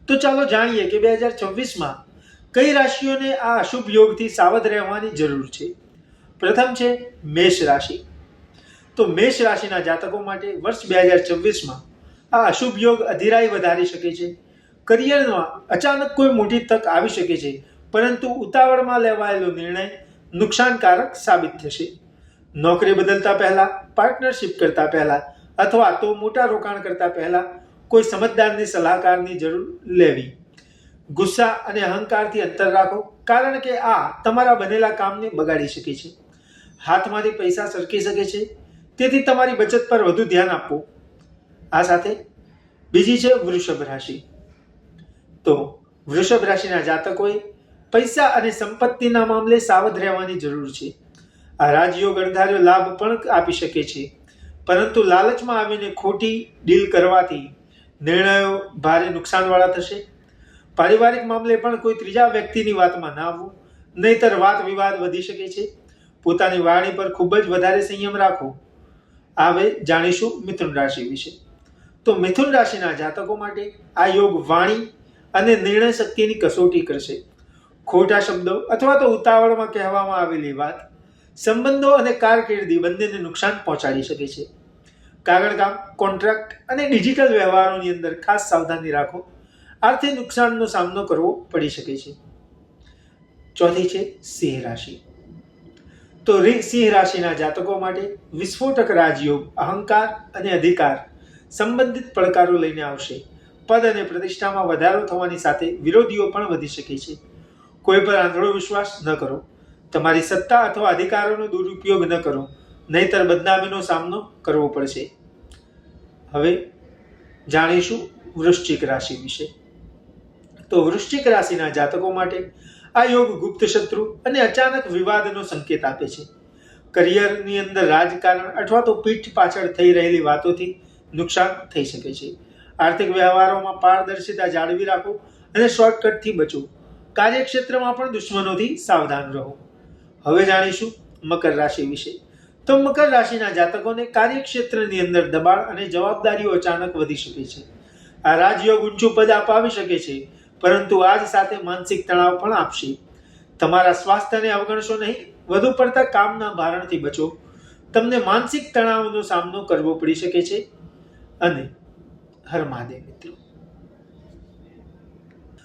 તો ચાલો જાણીએ કે 2026માં કઈ રાશિઓને આ અશુભ યોગથી સાવધ રહેવાની જરૂર છે. પ્રથમ છે મેષ રાશિ. તો મેષ રાશિના જાતકો માટે વર્ષ 2026માં આ અશુભ યોગ અધિરાઈ વધારી શકે છે. કરિયરમાં અચાનક કોઈ મોટી તક આવી શકે છે, પરંતુ ઉતાવળમાં લેવાયેલો નિર્ણય નુકસાનકારક સાબિત થશે. નોકરી બદલતા પહેલા, પાર્ટનરશિપ કરતા પહેલા અથવા તો મોટા રોકાણ કરતા પહેલા કોઈ સમજદારની સલાહકારની જરૂર લેવી. ગુસ્સા અને અહંકારથી અંતર રાખો, કારણ કે આ તમારા બનેલા કામને બગાડી શકે છે. હાથમાંથી પૈસા સરકી શકે છે, તેથી તમારી બચત પર વધુ ધ્યાન આપવું. આ સાથે બીજી છે વૃષભ રાશિ. તો વૃષભ રાશિના જાતકોએ પૈસા અને સંપત્તિના મામલે સાવધ રહેવાની જરૂર છે. આ રાજયોગ અણધાર્યો લાભ પણ આપી શકે છે, પરંતુ લાલચમાં આવીને ખોટી ડીલ કરવાથી નિર્ણયો ભારે નુકસાનવાળા થશે. પારિવારિક મામલે પણ કોઈ ત્રીજા વ્યક્તિની વાતમાં ના આવવું, નહીતર વાત વિવાદ વધી શકે છે. પોતાની વાણી પર ખૂબ જ વધારે સંયમ રાખો. હવે જાણીશું મિથુન રાશિ વિશે. તો મિથુન રાશિના જાતકો માટે આ યોગ વાણી અને નિર્ણય શક્તિની કસોટી કરશે. ખોટા શબ્દો અથવા તો ઉતાવળમાં કહેવામાં આવેલી વાત સંબંધો અને કારકિર્દી બંનેને નુકસાન પહોંચાડી શકે છે. કાગળકામ, કોન્ટ્રાક્ટ અને ડિજિટલ વ્યવહારોની અંદર ખાસ સાવધાની રાખો. આર્થિક નુકસાનનો સામનો કરવો પડી શકે છે. ચોથી છે સિંહ રાશિ. તો સિંહ રાશિના જાતકો માટે વિસ્ફોટક રાજયોગ અહંકાર અને અધિકાર સંબંધિત પડકારો લઈને આવશે. પદ અને પ્રતિષ્ઠામાં વધારો થવાની સાથે વિરોધીઓ પણ વધી શકે છે. કોઈ પર આંધળો વિશ્વાસ ન કરો. તમારી સત્તા અથવા અધિકારોનો દુરુપયોગ ન કરો, નહીતર બદનામીનો સામનો કરવો પડશે. હવે જાણીશું વૃશ્ચિક રાશિ વિશે. તો વૃશ્ચિક રાશિના જાતકો માટે આ યોગ ગુપ્ત શત્રુ અને અચાનક વિવાદનો સંકેત આપે છે. કરિયરની અંદર રાજકારણ અથવા તો પીઠ પાછળ થઈ રહેલી વાતોથી નુકસાન થઈ શકે છે. આર્થિક વ્યવહારોમાં પારદર્શિતા જાળવી રાખો અને શોર્ટકટથી બચો. કાર્યક્ષેત્રમાં પણ દુશ્મનોથી સાવધાન રહો. હવે જાણીશું મકર રાશિ વિશે. તો મકર રાશિના જાતકોને કાર્યક્ષેત્રની અંદર દબાણ અને જવાબદારીઓ અચાનક વધી શકે છે. આ રાજયોગ ઊંચું પદ અપાવી શકે છે, પરંતુ આજ સાથે માનસિક તણાવ પણ આપશે. તમારા સ્વાસ્થ્યને અવગણશો નહીં, વધુ પડતા કામના ભારણથી બચો. તમને માનસિક તણાવનો સામનો કરવો પડી શકે છે. અને હર મહાદેવ મિત્રો.